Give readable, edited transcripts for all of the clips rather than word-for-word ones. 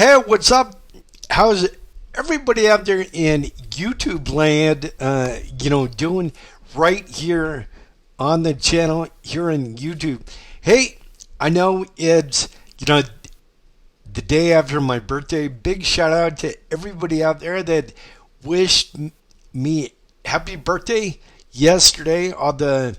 Hey, what's up? How's everybody out there in YouTube land, doing right here on the channel here in YouTube? Hey, I know it's, the day after my birthday. Big shout out to everybody out there that wished me happy birthday yesterday. All the,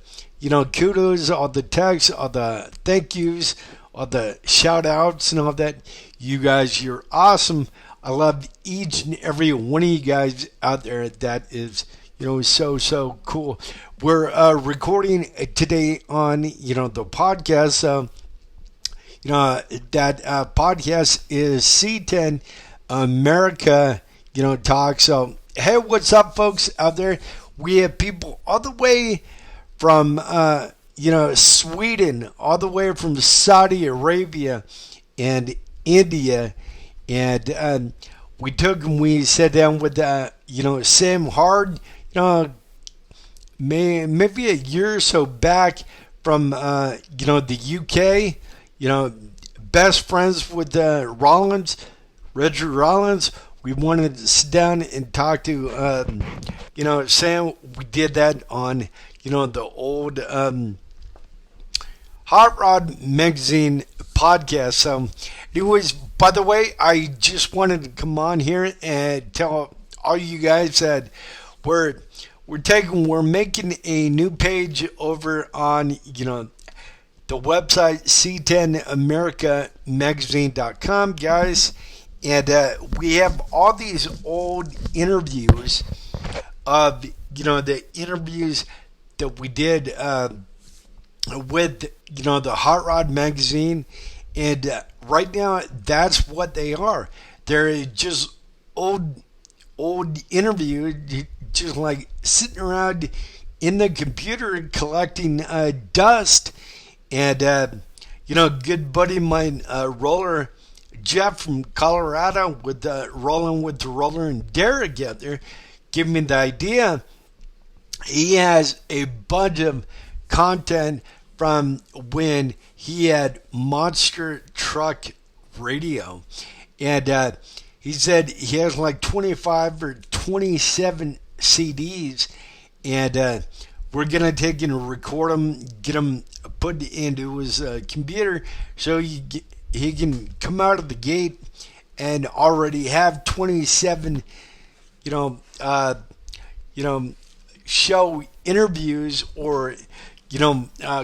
kudos, all the texts, all the thank yous, all the shout outs and all that. You guys, you're awesome. I love each and every one of you guys out there. That is, so cool. We're recording today on, the podcast. That podcast is C10 America, Talks. So, hey, what's up, folks out there? We have people all the way from, Sweden, all the way from Saudi Arabia and India, and we sat down with Sam Hard, maybe a year or so back from the UK, best friends with Richard Rollins. We wanted to sit down and talk to Sam. We did that on the old Hot Rod Magazine podcast. So, anyways, by the way, I just wanted to come on here and tell all you guys that we're making a new page over on the website C10AmericaMagazine.com, guys, and we have all these old interviews of the interviews that we did with the Hot Rod Magazine, and right now that's what they are. They're just old interviews, just like sitting around in the computer collecting dust. And good buddy of mine, Roller Jeff from Colorado, with rolling with the Roller and Derek out there, gave me the idea. He has a bunch of content from when he had Monster Truck Radio, and he said he has like 25 or 27 CDs, and we're gonna take and record them, get them put into his computer, so he can come out of the gate and already have 27 show interviews, or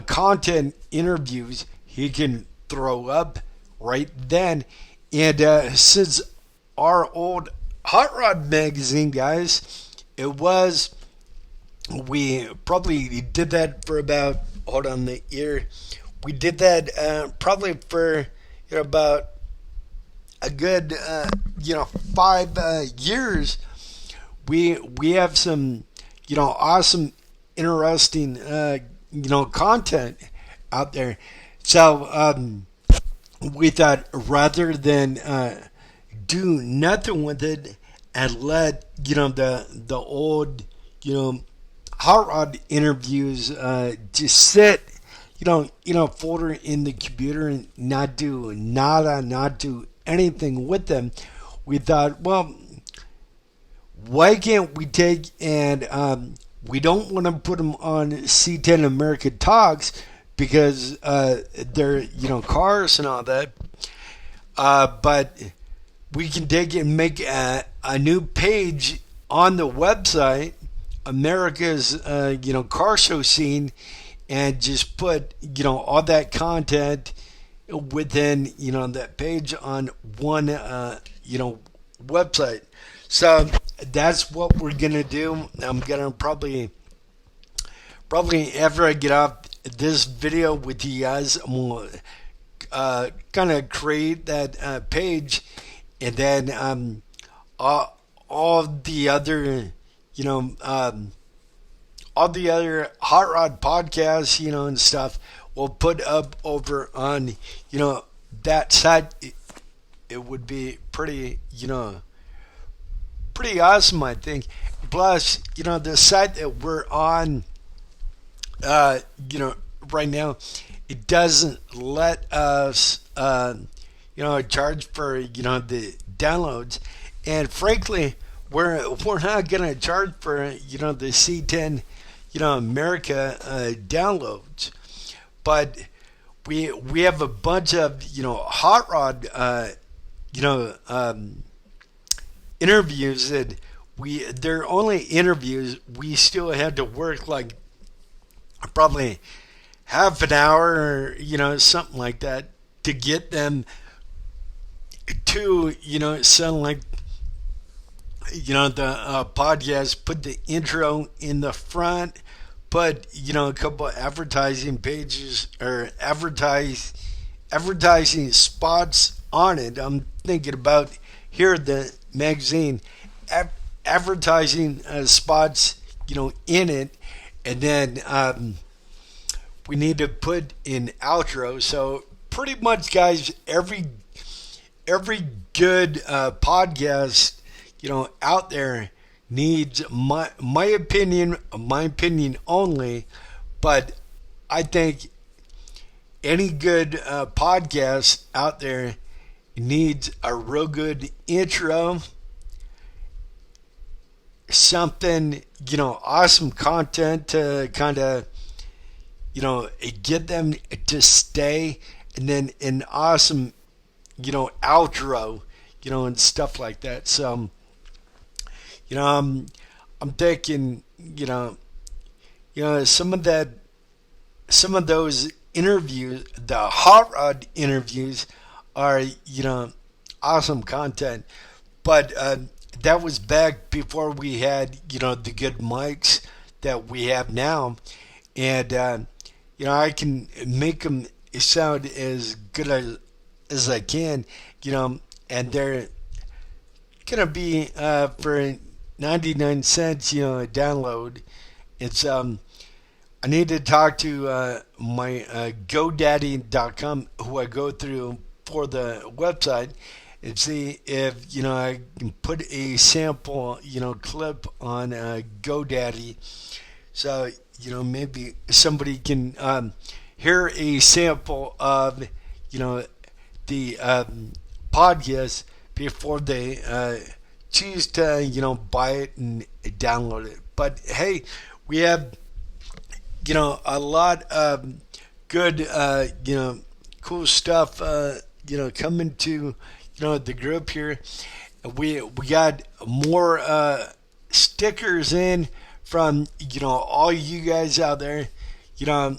content interviews he can throw up right then. And since our old Hot Rod Magazine, guys, we probably did that for about, hold on the ear, we did that probably for about a good 5 years. We have some awesome, interesting content out there. So we thought, rather than do nothing with it and let the old Hot Rod interviews just sit folder in the computer and not do anything with them, we thought, well, why can't we take and we don't want to put them on C10 America Talks because they're cars and all that, but we can take it and make a new page on the website, America's car show scene, and just put all that content within that page on one website. So that's what we're gonna do. I'm gonna probably after I get off this video with you guys, I'm gonna kind of create that page, and then all the other all the other Hot Rod podcasts and stuff we'll put up over on that site. It would be pretty pretty awesome, I think. Plus, the site that we're on, right now, it doesn't let us, charge for the downloads, and frankly, we're not gonna charge for the C10 America downloads, but we have a bunch of hot rod interviews that they're only interviews. We still had to work like probably half an hour or something like that to get them to sound like the podcast. Put the intro in the front, put a couple advertising pages or advertising spots on it. I'm thinking about here at the magazine advertising spots in it, and then we need to put in outro. So pretty much, guys, every good podcast out there needs my opinion only, but I think any good podcast out there needs a real good intro, something awesome content to kind of get them to stay, and then an awesome outro and stuff like that. So I'm thinking some of those interviews, the hot rod interviews, are awesome content, but that was back before we had the good mics that we have now, and I can make them sound as good as I can, and they're gonna be for 99 cents a download. It's I need to talk to my GoDaddy.com, who I go through for the website, and see if I can put a sample clip on GoDaddy, so maybe somebody can hear a sample of the podcast before they choose to buy it and download it. But hey, we have a lot of good cool stuff coming to the group here. We got more stickers in from all you guys out there. We got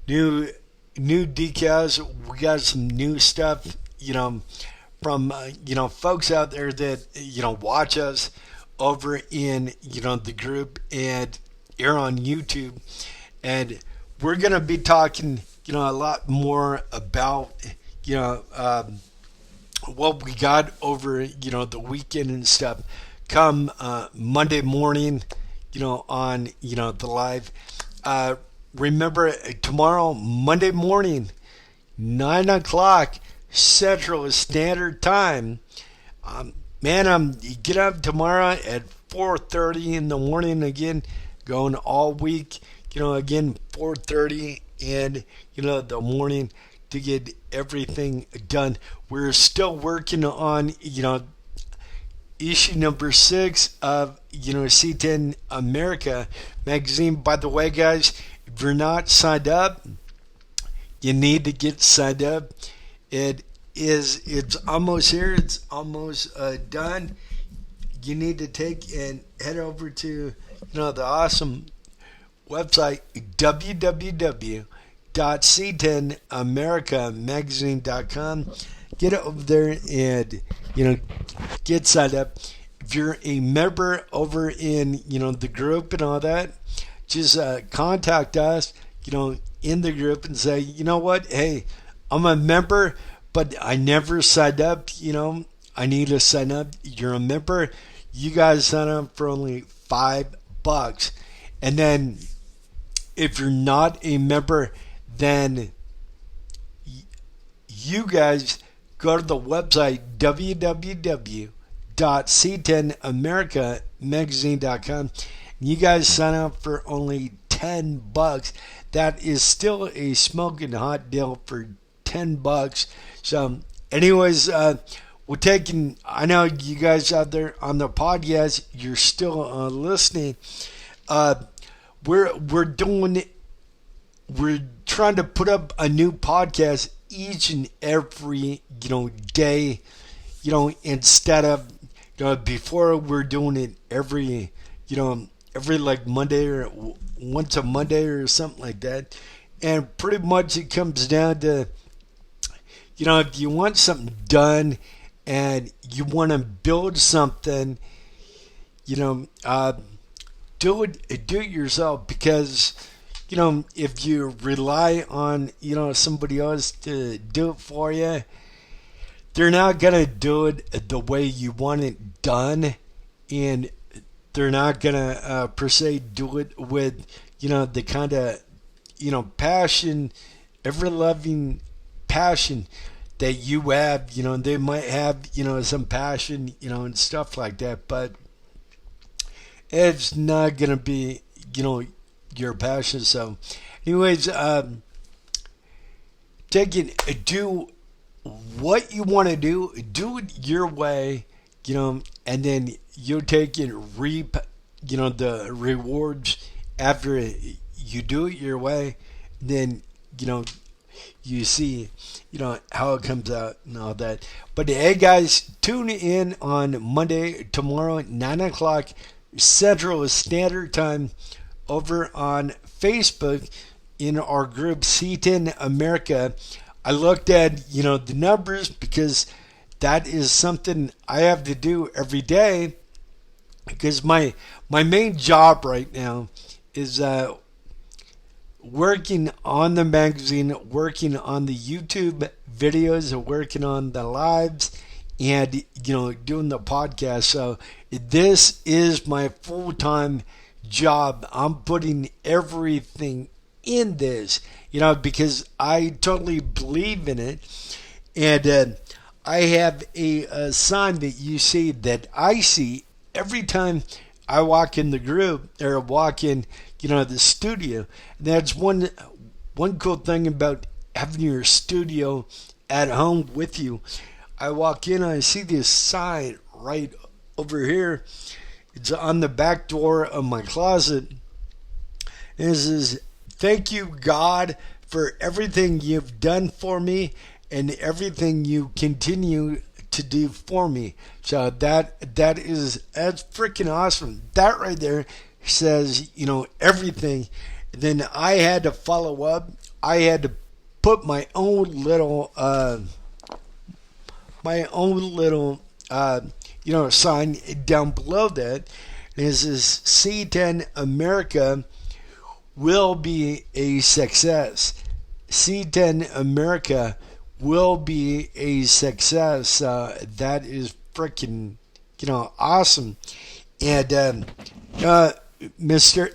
new decals. We got some new stuff from folks out there that watch us over in the group and here on YouTube, and we're gonna be talking a lot more about what we got over the weekend and stuff come Monday morning on the live. Remember, tomorrow, Monday morning, 9 o'clock Central Standard Time. Get up tomorrow at 4:30 in the morning again, going all week. Again, 4:30 in the morning to get everything done. We're still working on issue number 6 of C10 America magazine. By the way, guys, if you're not signed up, you need to get signed up. It's almost here. It's almost done. You need to take and head over to the awesome website www.c10americamagazine.com. Get over there and get signed up. If you're a member over in the group and all that, just contact us in the group and say, what, hey, I'm a member, but I never signed up. I need to sign up. You're a member. You guys sign up for only $5. And then if you're not a member, then you guys go to the website www.c10americamagazine.com. You guys sign up for only $10. That is still a smoking hot deal for $10. $10. So, anyways, we're taking. I know you guys out there on the podcast, you're still listening. We're doing. We're trying to put up a new podcast each and every day. Instead of before we're doing it every like Monday or once a Monday or something like that. And pretty much it comes down to, if you want something done and you want to build something, do it yourself, because, if you rely on, somebody else to do it for you, they're not going to do it the way you want it done. And they're not going to, per se, do it with, the kind of, passion, ever-loving passion that you have. They might have, some passion, and stuff like that, but it's not going to be, your passion. So, anyways, do what you want to do it your way, and then you'll take and reap, the rewards after you do it your way. Then, you see, how it comes out and all that. But hey, guys, tune in on Monday, tomorrow at 9 o'clock Central Standard Time over on Facebook in our group C10 America. I looked at, the numbers, because that is something I have to do every day, because my main job right now is working on the magazine, working on the YouTube videos, and working on the lives, and doing the podcast. So this is my full-time job. I'm putting everything in this, because I totally believe in it. And I have a sign that you see, that I see every time I walk in the group, or walk in, the studio. And that's one cool thing about having your studio at home with you. I walk in and I see this sign right over here. It's on the back door of my closet. And it says, "Thank you, God, for everything you've done for me and everything you continue to do for me." So that's freaking awesome. That right there says, everything. And then I had to follow up. I had to put my own little sign down below that. And it says, "C10 America will be a success." C10 America will be a success. That is freaking, awesome. And Mr.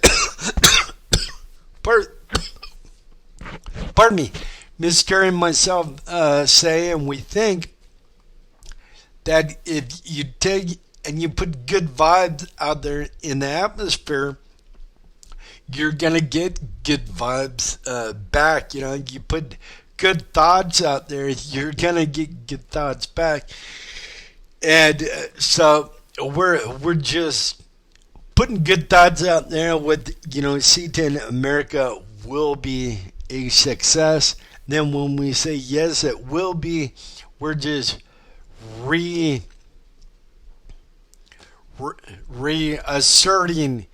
Pardon me, Mr. and myself say, and we think, that if you take and you put good vibes out there in the atmosphere, you're gonna get good vibes back. You put good thoughts out there, you're gonna get good thoughts back. And so we're just putting good thoughts out there with, C10 America will be a success. Then when we say yes, it will be, we're just reasserting,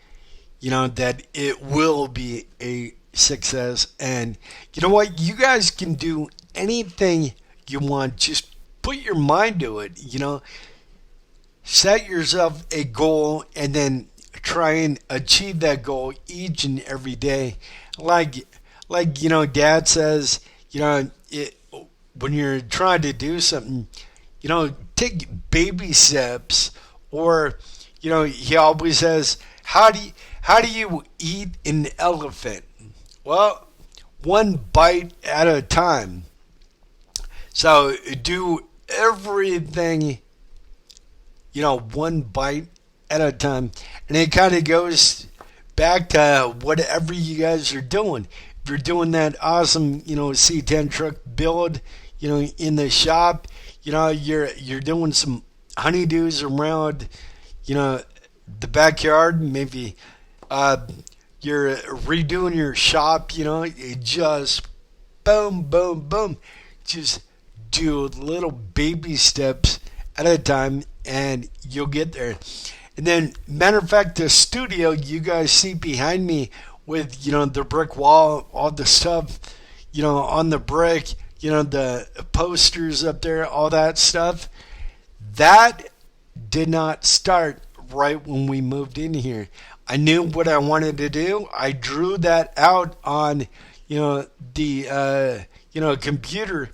that it will be a success. And you know what? You guys can do anything you want. Just put your mind to it. Set yourself a goal and then try and achieve that goal each and every day. Like Dad says, when you're trying to do something, take baby steps. Or, he always says, how do you eat an elephant? Well, one bite at a time. So do everything, one bite at a time. And it kind of goes back to whatever you guys are doing. you're doing that awesome, C10 truck build, in the shop, you're doing some honeydews around, the backyard, maybe you're redoing your shop, it just boom, boom, boom. Just do little baby steps at a time and you'll get there. And then, matter of fact, the studio you guys see behind me with, the brick wall, all the stuff, on the brick, the posters up there, all that stuff, that did not start right when we moved in here. I knew what I wanted to do. I drew that out on, the, computer.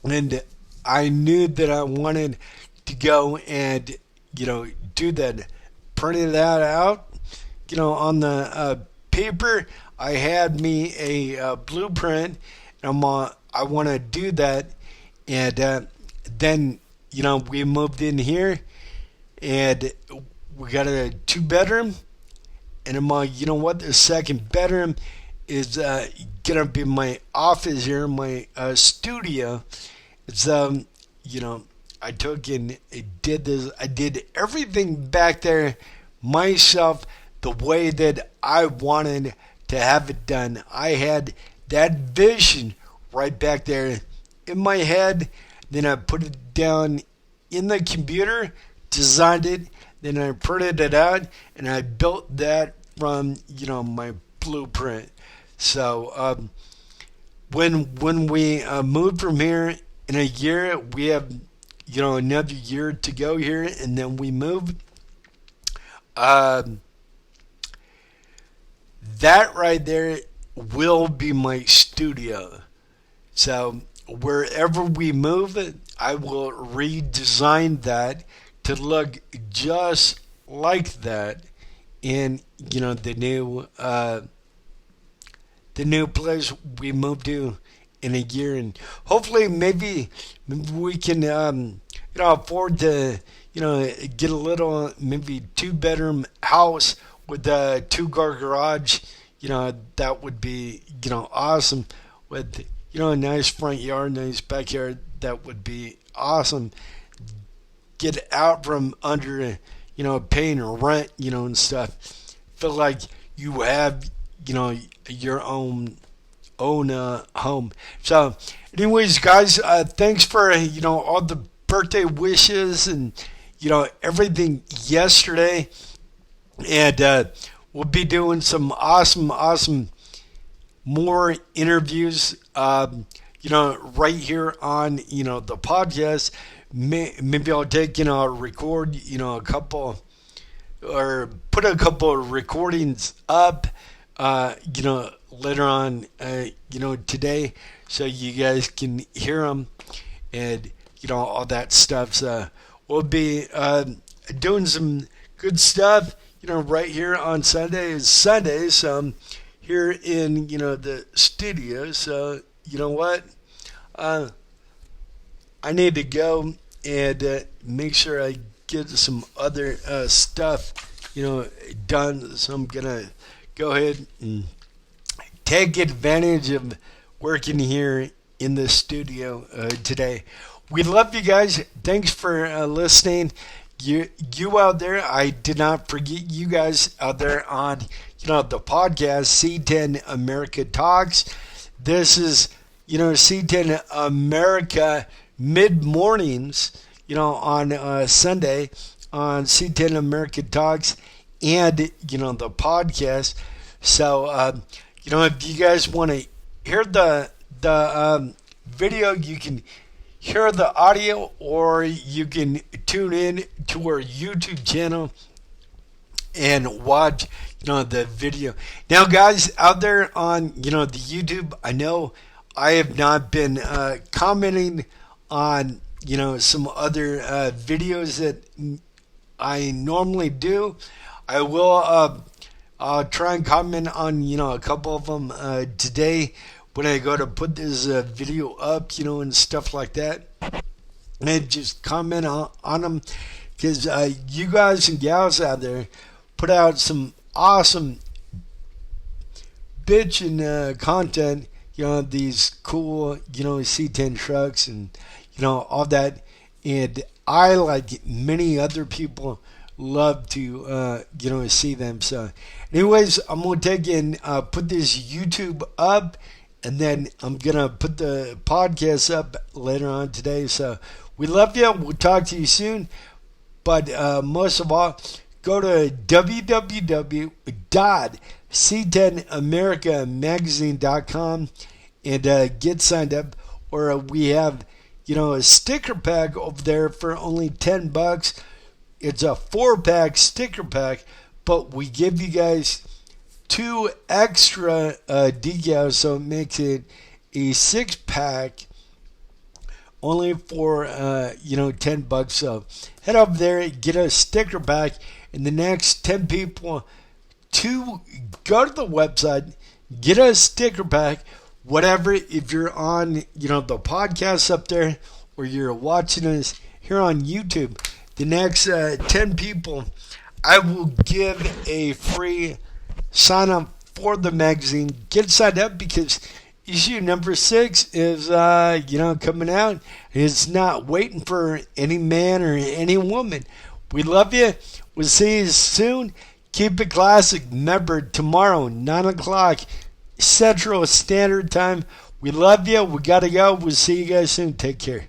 And I knew that I wanted to go and, do that. Printed that out, on the paper. I had me a blueprint. And I want to do that. And then, we moved in here. And we got a 2-bedroom. And I'm like, you know what? The second bedroom is going to be my office here, my studio. It's, I took and did this. I did everything back there myself the way that I wanted to have it done. I had that vision right back there in my head. Then I put it down in the computer, designed it, then I printed it out, and I built that from, my blueprint. So when we moved from here in a year, we have, another year to go here, and then we move. That right there will be my studio. So wherever we move, I will redesign that to look just like that in, the new place we moved to in a year, and hopefully maybe we can afford to get a little maybe 2-bedroom house with a 2-car garage. That would be awesome, with a nice front yard, nice backyard. That would be awesome. Get out from under paying rent, and stuff. Feel like you have your own home. So anyways, guys, thanks for all the birthday wishes and everything yesterday, and we'll be doing some awesome more interviews right here on the podcast. Maybe I'll take record a couple, or put a couple of recordings up later on today, so you guys can hear them, and all that stuff. So we'll be doing some good stuff right here on Sunday. So I'm here in the studio. So you know what, I need to go and make sure I get some other stuff done. So I'm gonna go ahead and take advantage of working here in the studio today. We love you guys. Thanks for listening. You out there, I did not forget you guys out there on the podcast C10 America Talks. This is C10 America mid mornings on Sunday on C10 America Talks and the podcast. So if you guys want to hear the video, you can hear the audio, or you can tune in to our YouTube channel and watch the video. Now, guys out there on the YouTube, I know I have not been commenting on some other videos that I normally do. I will I'll try and comment on a couple of them today when I go to put this video up, and stuff like that, and just comment on them, because you guys and gals out there put out some awesome bitching content, these cool, C10 trucks and, all that. And I, like many other people, love to, see them. So, anyways, I'm going to take and put this YouTube up, and then I'm going to put the podcast up later on today. So, we love you. We'll talk to you soon. But most of all, go to www.c10americamagazine.com and get signed up. Or we have, a sticker pack over there for only $10. It's a 4-pack sticker pack, but we give you guys 2 extra decals, so it makes it a 6-pack only for $10. So head over there, get a sticker pack, and the next 10 people to go to the website, get a sticker pack, whatever. If you're on the podcast up there, or you're watching us here on YouTube, the next 10 people, I will give a free sign up for the magazine. Get signed up because issue number 6 is, coming out. It's not waiting for any man or any woman. We love you. We'll see you soon. Keep it classic. Remember, tomorrow, 9 o'clock, Central Standard Time. We love you. We got to go. We'll see you guys soon. Take care.